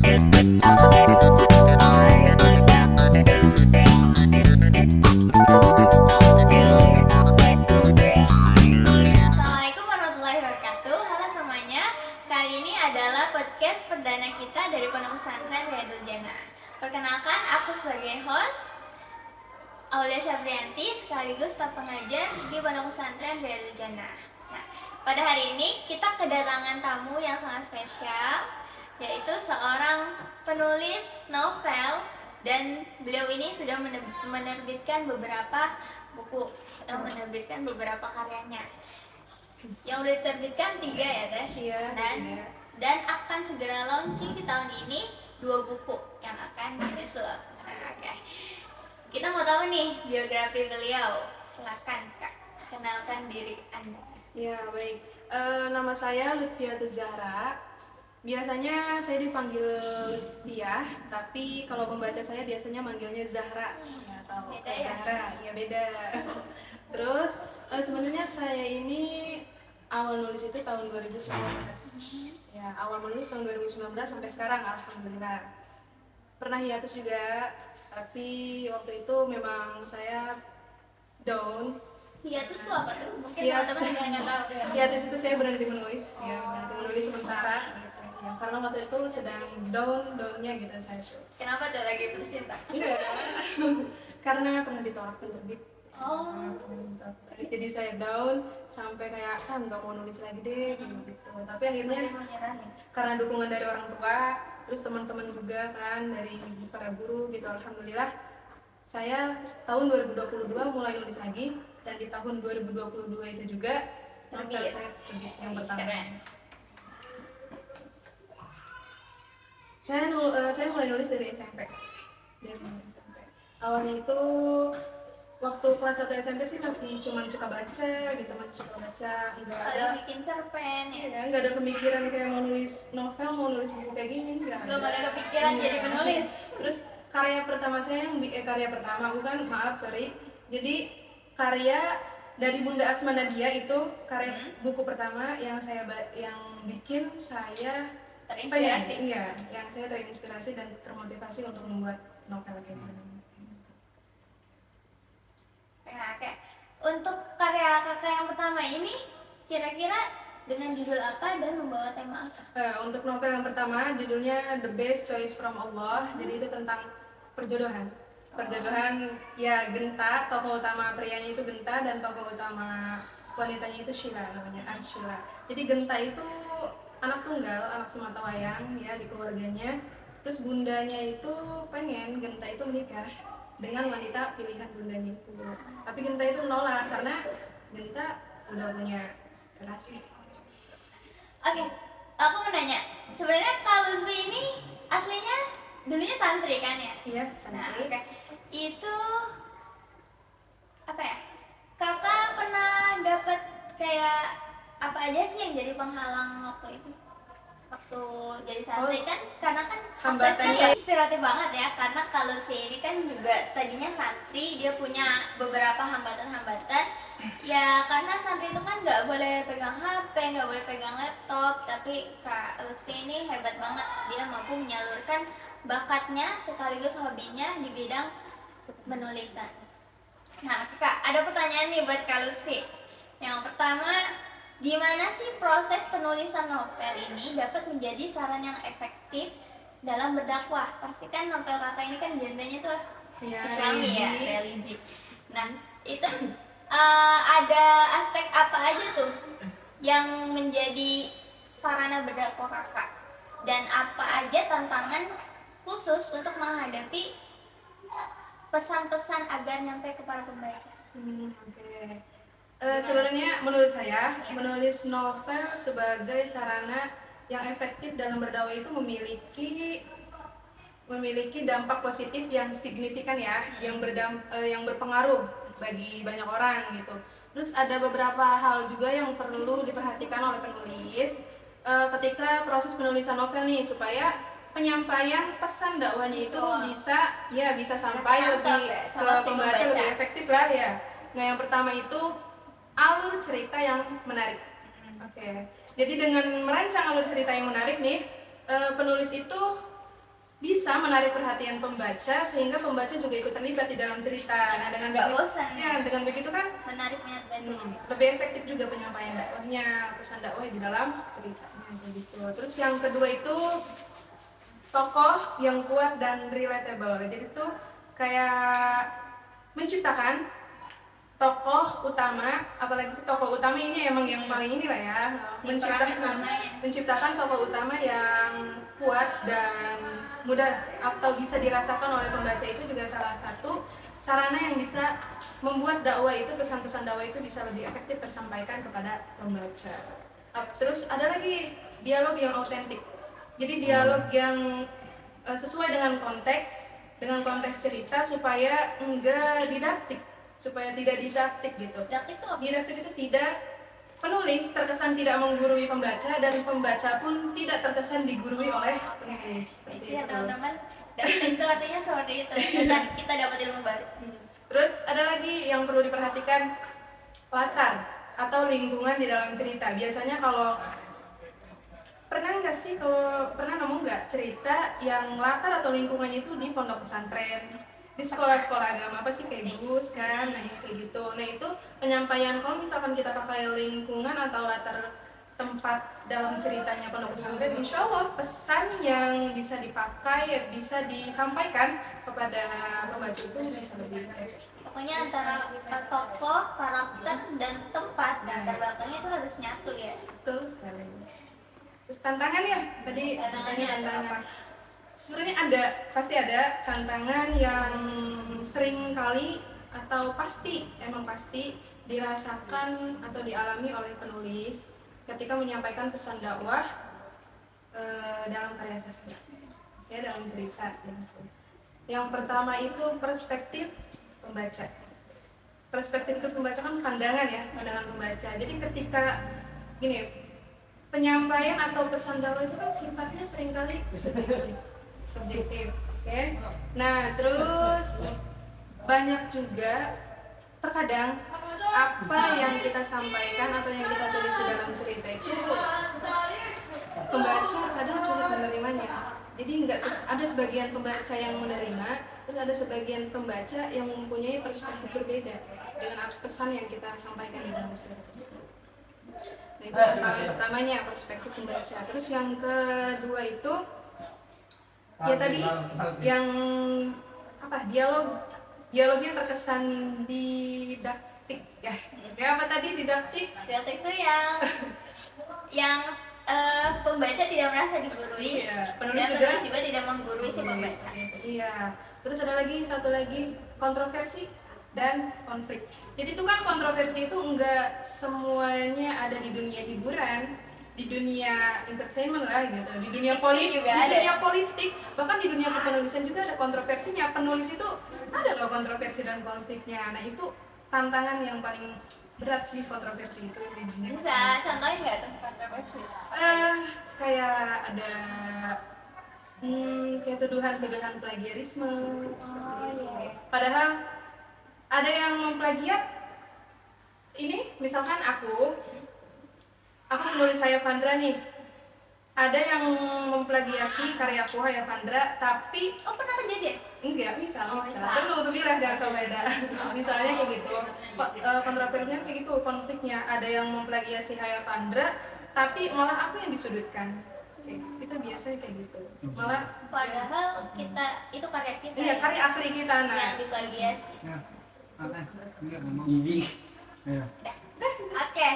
Assalamualaikum warahmatullahi wabarakatuh. Halo semuanya. Kali ini adalah podcast perdana kita dari Pondok Pesantren Riyadul Jannah. Perkenalkan, aku sebagai host Aulia Syabrianti sekaligus staf pengajar di Pondok Pesantren Riyadul Jannah. Nah, pada hari ini kita kedatangan tamu yang sangat spesial, yaitu seorang penulis novel, dan beliau ini sudah menerbitkan beberapa buku atau menerbitkan beberapa karyanya. Yang udah diterbitkan 3 ya Teh? Iya. Dan akan segera launching di tahun ini 2 buku yang akan menyusul. Oke. Kita mau tahu nih biografi beliau. Silakan Kak, kenalkan diri Anda. Ya, baik. Nama saya Lutfiatul Zahra. Biasanya saya dipanggil Lutfiah, tapi kalau pembaca saya biasanya manggilnya Zahra. Ya, tahu. Beda ya? Zahra, ya beda. Terus sebenarnya saya ini awal nulis itu tahun 2019. Ya, awal menulis tahun 2019 sampai sekarang alhamdulillah. Pernah hiatus juga, tapi waktu itu memang saya down. Hiatus itu apa tuh? Mungkin Hiatus. teman-teman yang nggak tahu ya. Hiatus itu saya berhenti menulis, ya berhenti menulis sementara. Gitu. Ya, karena waktu itu sedang downnya gitu saya tuh. Kenapa tuh lagi putus cinta? Enggak, karena pernah ditolak penerbit. Oh. Jadi saya down sampai kayak nggak mau nulis lagi deh gitu. Tapi akhirnya Mungkin mau nyerahin. karena dukungan dari orang tua, terus teman-teman juga kan dari para guru gitu, alhamdulillah saya tahun 2022 mulai nulis lagi, dan di tahun 2022 itu juga novel saya terbit yang pertama. Keren. Saya mulai nulis dari SMP. Awalnya itu waktu kelas 1 SMP sih masih cuma suka baca gitu, nggak ada Paling bikin cerpen ya. ya, nggak ada pemikiran kayak mau nulis novel, mau nulis buku kayak gini, nggak Belum ada kepikiran Iya. jadi penulis. Terus karya pertama saya jadi karya dari Bunda Asma Nadia itu karya buku pertama yang bikin saya Terinspirasi. yang saya terinspirasi dan termotivasi untuk membuat novel kayak gini. Nah, kayak untuk karya kakak yang pertama ini kira-kira dengan judul apa dan membawa tema apa? Untuk novel yang pertama judulnya The Best Choice from Allah. Jadi itu tentang perjodohan. Perjodohan ya Genta, tokoh utama prianya itu Genta dan tokoh utama wanitanya itu Sheila, namanya Arshila. Jadi Genta itu anak tunggal, anak sematawayang ya di keluarganya. Terus bundanya itu pengen Genta itu menikah dengan wanita pilihan bundanya itu. Tapi Genta itu menolak karena Genta udah punya kekasih. Oke, aku mau nanya. Sebenarnya Kak Lutfi ini aslinya dulunya santri kan ya? Iya, Nah, santri. oke. Itu apa ya? Kakak pernah dapat kayak apa aja sih yang jadi penghalang waktu itu? Waktu jadi santri kan, karena kan aksesnya Hambatannya. inspiratif banget ya, karena kalau si ini kan juga tadinya santri, dia punya beberapa hambatan-hambatan ya, karena santri itu kan nggak boleh pegang HP, nggak boleh pegang laptop, tapi Kak Lutfi ini hebat banget, dia mampu menyalurkan bakatnya sekaligus hobinya di bidang penulisan. Nah Kak, ada pertanyaan nih buat Kak Lutfi. Yang pertama, gimana sih proses penulisan novel ini dapat menjadi saran yang efektif dalam berdakwah? Pasti kan novel kakak ini kan genrenya tuh Ya, Islami ya, religi. religi. Nah, itu ada aspek apa aja tuh yang menjadi sarana berdakwah kakak? Dan apa aja tantangan khusus untuk menghadapi pesan-pesan agar nyampe ke para pembaca? Oke. Sebenarnya menurut saya menulis novel sebagai sarana yang efektif dalam berdakwah itu memiliki dampak positif yang signifikan ya, yang berpengaruh bagi banyak orang gitu. Terus ada beberapa hal juga yang perlu diperhatikan oleh penulis ketika proses penulisan novel nih, supaya penyampaian pesan dakwahnya itu bisa sampai Nangkep lebih ya, ke sama si pembaca pembaca. lebih efektif lah ya. Nah, yang pertama itu alur cerita yang menarik. Oke. Jadi dengan merancang alur cerita yang menarik nih, penulis itu bisa menarik perhatian pembaca sehingga pembaca juga ikut terlibat di dalam cerita. Nah, dengan Nggak bosan ya, dengan begitu kan menarik minat baca. lebih efektif juga penyampaian dakwahnya, pesan dakwah di dalam ceritanya gitu. Terus yang kedua itu tokoh yang kuat dan relatable. Jadi itu kayak menciptakan tokoh utama, apalagi tokoh utama ini emang yang paling inilah ya, menciptakan tokoh utama yang kuat dan mudah atau bisa dirasakan oleh pembaca itu juga salah satu sarana yang bisa membuat dakwah itu, pesan-pesan dakwah itu bisa lebih efektif tersampaikan kepada pembaca. Terus ada lagi dialog yang autentik. Jadi dialog yang sesuai dengan konteks cerita supaya enggak didaktik, supaya tidak didaktik gitu. Didaktik itu tidak, penulis terkesan tidak menggurui pembaca dan pembaca pun tidak terkesan digurui oleh penulis. Iya teman-teman, didaktik itu artinya seperti itu. Kita dapat ilmu baru. Terus ada lagi yang perlu diperhatikan, latar atau lingkungan di dalam cerita. Biasanya kalau pernah nemu nggak cerita yang latar atau lingkungannya itu di pondok pesantren, di sekolah-sekolah agama, pasti kayak gus kan, nah kayak gitu. Nah itu penyampaian, kalau misalkan kita pakai lingkungan atau latar tempat dalam ceritanya pondok pesantren, insya Allah pesan yang bisa dipakai, bisa disampaikan kepada pembaca itu bisa lebih efektif. Pokoknya antara tokoh, karakter, dan tempat dan latar belakangnya itu harus nyatu ya. Betul sekali. Terus tantangan ya, tadi tantangan. Sebenarnya pasti ada tantangan yang sering kali atau emang pasti dirasakan atau dialami oleh penulis ketika menyampaikan pesan dakwah dalam karya sastra, ya, dalam cerita. Gitu. Yang pertama itu perspektif pembaca. Perspektif itu pembaca kan pandangan pembaca. Jadi ketika penyampaian atau pesan dakwah itu kan sifatnya seringkali subjektif, oke? Nah, terus banyak juga terkadang apa yang kita sampaikan atau yang kita tulis di dalam cerita itu pembaca kadang sulit menerimanya. Jadi ada sebagian pembaca yang menerima, terus ada sebagian pembaca yang mempunyai perspektif berbeda dengan pesan yang kita sampaikan di dalam cerita tersebut. Nah, itu pertamanya perspektif pembaca. Terus yang kedua itu ya tadi yang dialognya terkesan didaktik ya. Ya apa tadi didaktik? Didaktik itu yang pembaca tidak merasa digurui, penulis juga tidak menggurui si pembaca. Iya. Terus ada satu lagi kontroversi dan konflik. Jadi itu kan kontroversi itu enggak semuanya ada di dunia hiburan, di dunia entertainment lah gitu, di dunia politik juga ada. Dunia politik, bahkan di dunia kepenulisan juga ada kontroversinya. Penulis itu ada loh kontroversi dan konfliknya. Nah itu tantangan yang paling berat sih, kontroversi itu di dunia. Bisa contohin nggak tuh kontroversi? Kayak ada kayak tuduhan plagiarisme seperti itu. Padahal ada yang memplagiat ini, misalkan aku penulis Hayafandra nih, ada yang memplagiasi karyaku Hayafandra, tapi pernah kejadian? Enggak, misal terus untuk bilang jangan sampai ada misalnya kayak gitu, kontroversinya kayak gitu, konfliknya ada yang memplagiasi Hayafandra tapi malah aku yang disudutkan. Kita biasanya kayak gitu, malah padahal itu karya kita, iya, karya asli kita yang diplagiasi. Oke.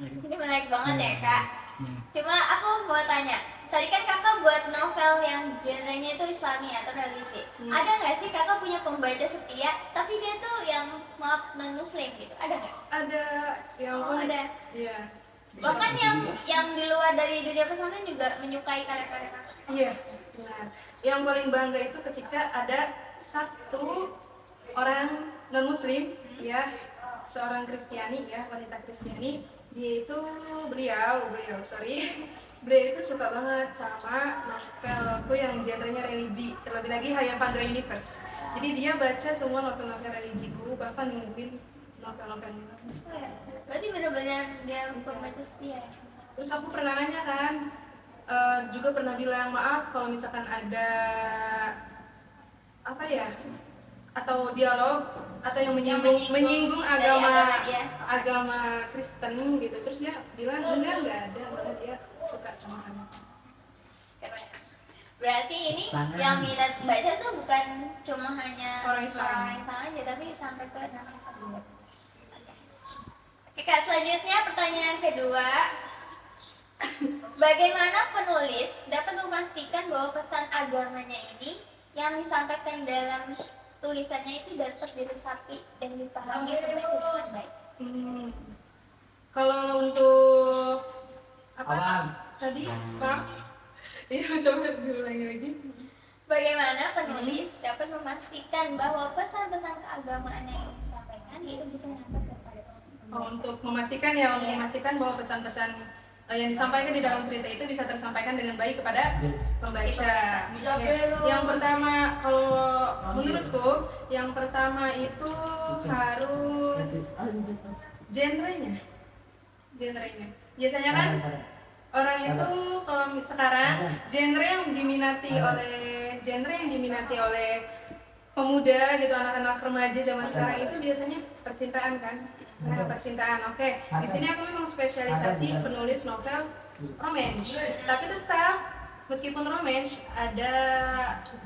Ini menarik banget ya kak. Cuma aku mau tanya, tadi kan kakak buat novel yang genrenya itu Islami atau religi. Ada nggak sih kakak punya pembaca setia, tapi dia tuh yang non muslim gitu? Ada nggak? Ada. Ada. Iya. Bahkan yang di luar dari dunia pesantren juga menyukai karya-karya kakak. Iya, benar. Yang paling bangga itu ketika ada satu orang non muslim, ya, seorang Kristiani ya, wanita Kristiani. Dia itu beliau itu suka banget sama novelku yang genrenya religi, terlebih lagi Hayafandra Universe. Jadi dia baca semua novel-novel religiku, bahkan nungguin novel-novelnya. Berarti benar-benar dia pembaca setia. Terus aku pernah nanya kan, juga pernah bilang maaf kalau misalkan ada apa ya, atau dialog atau yang menyinggung dari agama dia. agama Kristen gitu. Terus dia bilang enggak ada, karena dia suka sama anak. Berarti ini yang minat baca tuh bukan cuma hanya Orang Islam aja, tapi sampai ke non-Islam. Oke Kak, selanjutnya pertanyaan kedua. Bagaimana penulis dapat memastikan bahwa pesan agamanya ini yang disampaikan dalam tulisannya itu dapat diresapi dan dipahami pembaca dengan baik? Kalau untuk apa tadi, maaf, iya coba diulangi lagi. Bagaimana penulis dapat memastikan bahwa pesan-pesan keagamaan yang disampaikan itu bisa sampai kepada pembaca? Untuk memastikan ya, untuk memastikan bahwa pesan-pesan yang disampaikan di dalam cerita itu bisa tersampaikan dengan baik kepada pembaca. Yang pertama, kalau menurutku, yang pertama itu harus genrenya. Biasanya kan orang itu kalau sekarang genre yang diminati oleh pemuda gitu, anak-anak remaja zaman sekarang itu biasanya percintaan kan. Nah, percintaan. Oke. Di sini aku memang spesialisasi penulis novel romance. Tapi tetap meskipun romance ada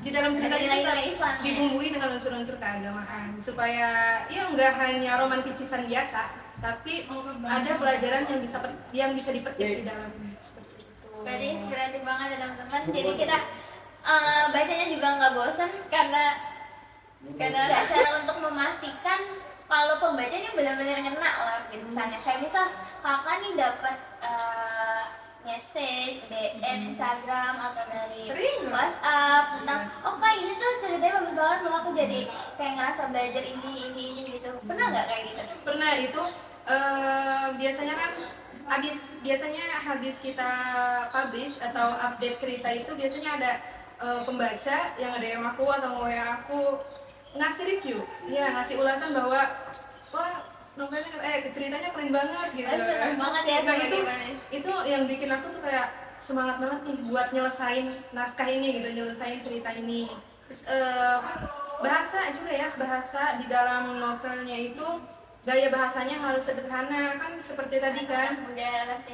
di dalam cerita itu tetap dibumbui dengan unsur-unsur keagamaan supaya ya nggak hanya roman picisan biasa, tapi ada pelajaran yang bisa dipetik di dalamnya seperti itu. Berarti inspiratif banget ya teman-teman. Jadi kita bacanya juga nggak bosan karena cara untuk memastikan kalau pembaca ini benar-benar ngena lah gitu. Misalnya kayak misal kakak nih dapat message DM Instagram atau dari WhatsApp tentang kak ini tuh ceritanya bagus banget loh, aku jadi kayak ngerasa belajar ini gitu. Pernah nggak kayak gitu? Pernah. Itu biasanya kan habis kita publish atau update cerita itu biasanya ada pembaca yang ada yang aku atau yang aku ngasih review, ya ngasih ulasan bahwa wah novelnya ceritanya keren banget gitu. Banget ya. Nah itu yang bikin aku tuh kayak semangat banget nih buat nyelesain naskah ini gitu, nyelesain cerita ini. Terus bahasa juga ya, bahasa di dalam novelnya itu gaya bahasanya harus sederhana kan seperti tadi kan.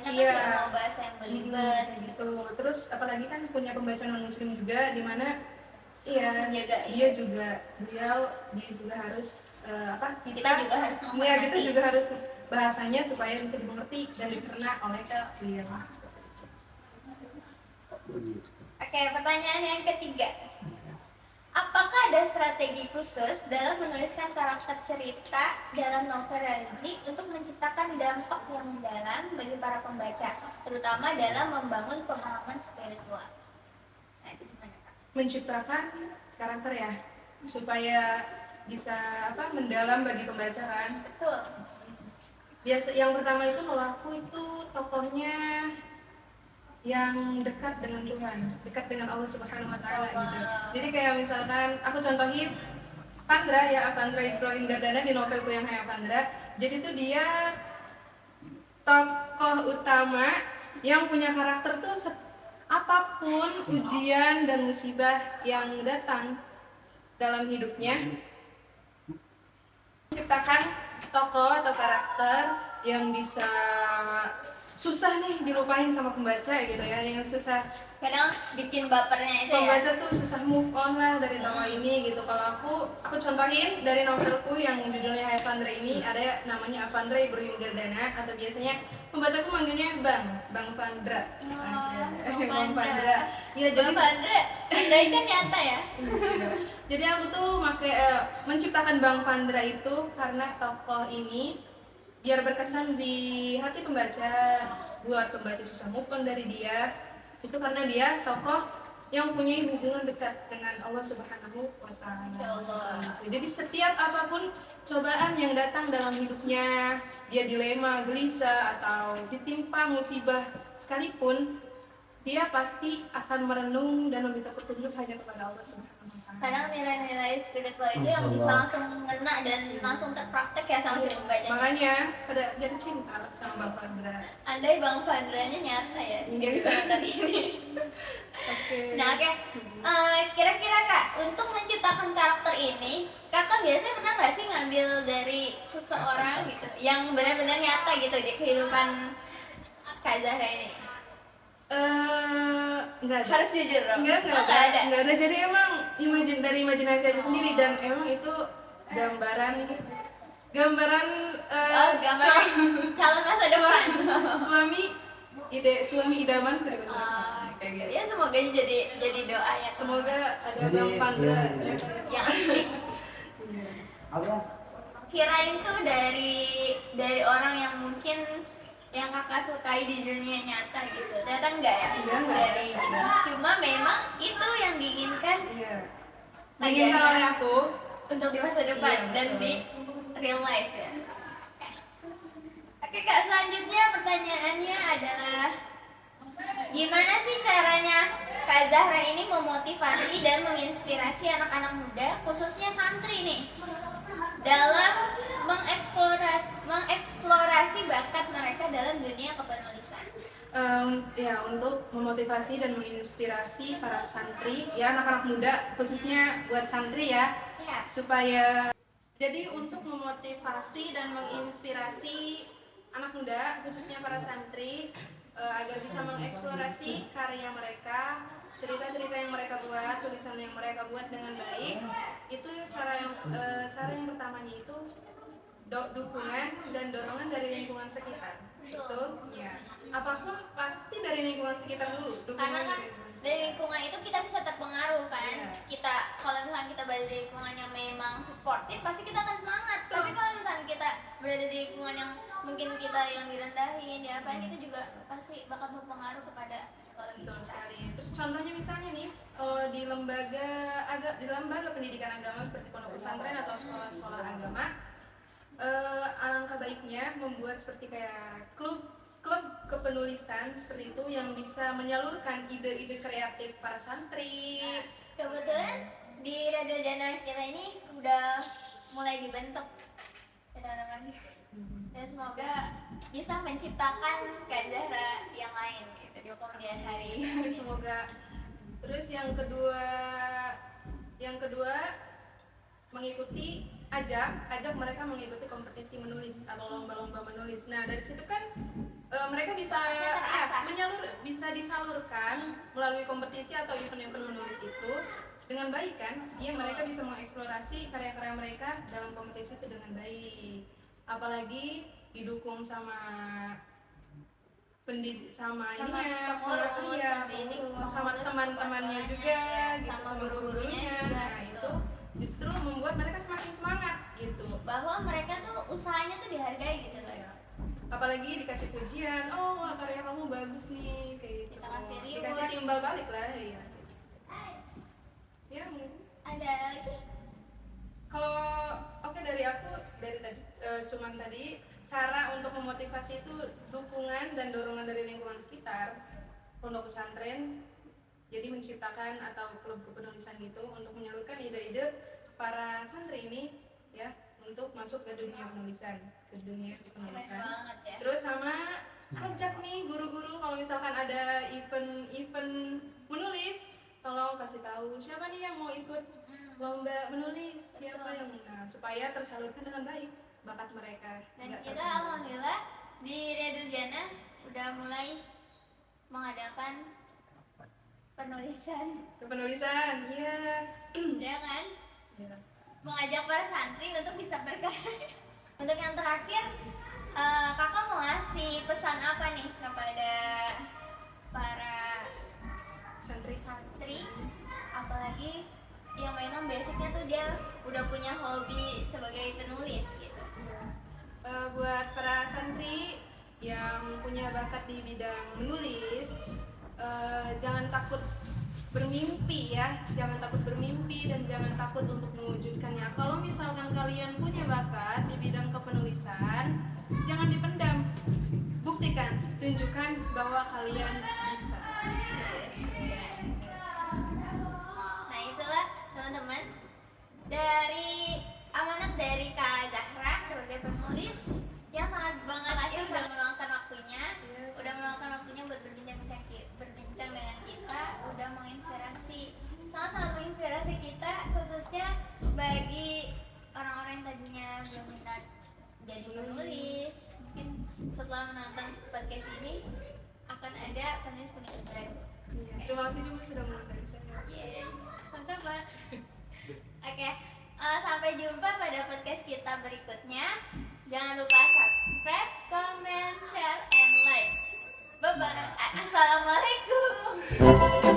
Iya. Kan mau bahasa yang belibet gitu. Terus apalagi kan punya pembaca non muslim juga, di mana dia juga harus kita juga harus bahasanya supaya bisa dimengerti dan dicerna oleh klien. Oke, pertanyaan yang ketiga. Apakah ada strategi khusus dalam menuliskan karakter cerita dalam novel religi untuk menciptakan dampak yang mendalam bagi para pembaca, terutama dalam membangun pemahaman spiritual? Nah, itu gimana, Kak? Menciptakan karakter ya, supaya bisa mendalam bagi pembaca kan? Betul. Yang pertama itu kalau aku itu tokohnya yang dekat dengan Tuhan, dekat dengan Allah Subhanahu Wa Taala gitu. Jadi kayak misalkan aku contohin Avandra Ibrahim Gardana di novelku yang Hai Avandra. Jadi tuh dia tokoh utama yang punya karakter tuh apapun ujian dan musibah yang datang dalam hidupnya, menciptakan tokoh atau karakter yang bisa susah nih dilupain sama pembaca gitu ya, yang susah kadang bikin bapernya itu pembaca tuh susah move on lah dari tokoh ini gitu. Kalau aku contohin dari novelku yang judulnya Hai Avandra ini, ada namanya Avandra Ibrahim Gardana atau biasanya pembacaku manggilnya Bang Pandra. Bang Pandra. Ya, Bang Pandra. Pandra itu kan nyata ya. Jadi aku tuh menciptakan Bang Pandra itu karena tokoh ini biar berkesan di hati pembaca, buat pembaca susah move on dari dia. Itu karena dia tokoh yang punya hubungan dekat dengan Allah Subhanahu Wa Taala. Jadi setiap apapun cobaan yang datang dalam hidupnya, dia dilema, gelisah atau ditimpa musibah sekalipun, dia pasti akan merenung dan meminta petunjuk hanya kepada Allah Subhanahu Wa Taala. kadang nilai-nilai spiritual itu yang bisa langsung ngena dan langsung terpraktek ya sama si pembacanya. Makanya pada jatuh cinta sama Bang Pandra. Andai Bang Pandranya nyata ya, dia bisa nonton ini. Oke. Nah oke, kira-kira Kak, untuk menciptakan karakter ini, Kakak biasanya pernah nggak sih ngambil dari seseorang gitu, yang benar-benar nyata gitu di kehidupan Kak Zahra ini? Enggak ada. Harus jujur dong. Enggak Oh, nggak ada. Enggak ada. Jadi emang dari imajinasi aja sendiri, dan emang itu gambaran Gambaran calon calon masa depan. suami idaman Kayak gitu. Ya semoga jadi doa ya. semoga ada Bang Pandra Yang kirain tuh dari orang yang mungkin yang Kakak sukai di dunia nyata gitu. Ternyata enggak ya. Enggak. Dari ini. Cuma memang itu yang diinginkan iya diinginkan oleh aku. untuk di masa depan Iya, dan betul. di real life ya. Oke Kak, selanjutnya pertanyaannya adalah gimana sih caranya Kak Zahra ini memotivasi dan menginspirasi anak-anak muda, khususnya santri nih, dalam mengeksplorasi bakat mereka dalam dunia kepenulisan? Ya, untuk memotivasi dan menginspirasi para santri, ya anak-anak muda, khususnya buat santri ya, Ya. supaya jadi untuk memotivasi dan menginspirasi anak muda, khususnya para santri, agar bisa mengeksplorasi karya mereka, cerita-cerita yang mereka buat, tulisan yang mereka buat dengan baik. Itu cara yang pertamanya itu dukungan dan dorongan dari lingkungan sekitar. Itu ya, apapun pasti dari lingkungan sekitar dulu. Karena kan dari lingkungan itu kita bisa terpengaruh kan. Iya. Kita kalau misalnya kita berada di lingkungan yang memang suportif, pasti kita akan semangat. Tapi kalau misalnya kita berada di lingkungan yang mungkin kita yang direndahin, diapain, itu juga pasti bakal berpengaruh kepada psikologi Betul kita. sekali. Terus contohnya misalnya nih, kalau di lembaga pendidikan agama seperti pondok pesantren atau sekolah-sekolah agama, alangkah baiknya membuat seperti kayak klub kepenulisan seperti itu yang bisa menyalurkan ide-ide kreatif para santri. Kebetulan di Radio Jana kita ini udah mulai dibentuk teman-teman, dan semoga bisa menciptakan Kak Zahra yang lain gitu di kemudian hari. Semoga. Terus yang kedua ajak mereka mengikuti kompetisi menulis atau lomba-lomba menulis. Nah, dari situ kan mereka bisa bisa disalurkan melalui kompetisi atau event-event menulis itu dengan baik kan. Iya, mereka bisa mengeksplorasi karya-karya mereka dalam kompetisi itu dengan baik. Apalagi didukung sama ininya, sama teman-temannya juga, gitu, sama guru-gurunya. Nah, itu justru membuat mereka semakin semangat gitu. Bahwa mereka tuh usahanya tuh dihargai gitu loh. Apalagi dikasih pujian, oh wah, karya kamu bagus nih, kayak gitu. Kita kasih reward. Dikasih timbal balik lah ya. Ya mungkin. Ada lagi? Kalau dari aku dari tadi cuman tadi cara untuk memotivasi itu dukungan dan dorongan dari lingkungan sekitar, pondok pesantren. Jadi menciptakan atau klub kepenulisan gitu untuk menyalurkan ide-ide para santri ini ya untuk masuk ke dunia penulisan, Banget ya. Terus sama ajak nih guru-guru kalau misalkan ada event menulis, tolong kasih tahu siapa nih yang mau ikut lomba menulis, siapa yang supaya tersalurkan dengan baik bakat mereka. Dan kita alhamdulillah di Radio Jana udah mulai mengadakan kepenulisan, iya. ya kan? Ya. Mengajak para santri untuk bisa berkarya. Untuk yang terakhir, kakak mau ngasih pesan apa nih kepada para santri, apalagi yang memang basicnya tuh dia udah punya hobi sebagai penulis gitu. Buat para santri yang punya bakat di bidang menulis, jangan takut bermimpi ya, jangan takut bermimpi dan jangan takut untuk mewujudkannya. Kalau misalkan kalian punya bakat di bidang kepenulisan, jangan dipendam, buktikan, tunjukkan bahwa kalian bisa. Nah itulah teman-teman dari amanat dari Kak Zahra sebagai penulis yang sangat banget kasih udah meluangkan waktunya, buat berbincang dengan kita, udah menginspirasi, sangat-sangat menginspirasi kita, khususnya bagi orang-orang yang tadinya belum minat jadi penulis. Mungkin setelah menonton podcast ini akan ada penulis-penulis baru. Iya, terima kasih juga sudah mengundang saya. Yeay, sama-sama. Oke, sampai jumpa pada podcast kita berikutnya. Jangan lupa subscribe, comment, share, and like. Bye-bye. Assalamualaikum.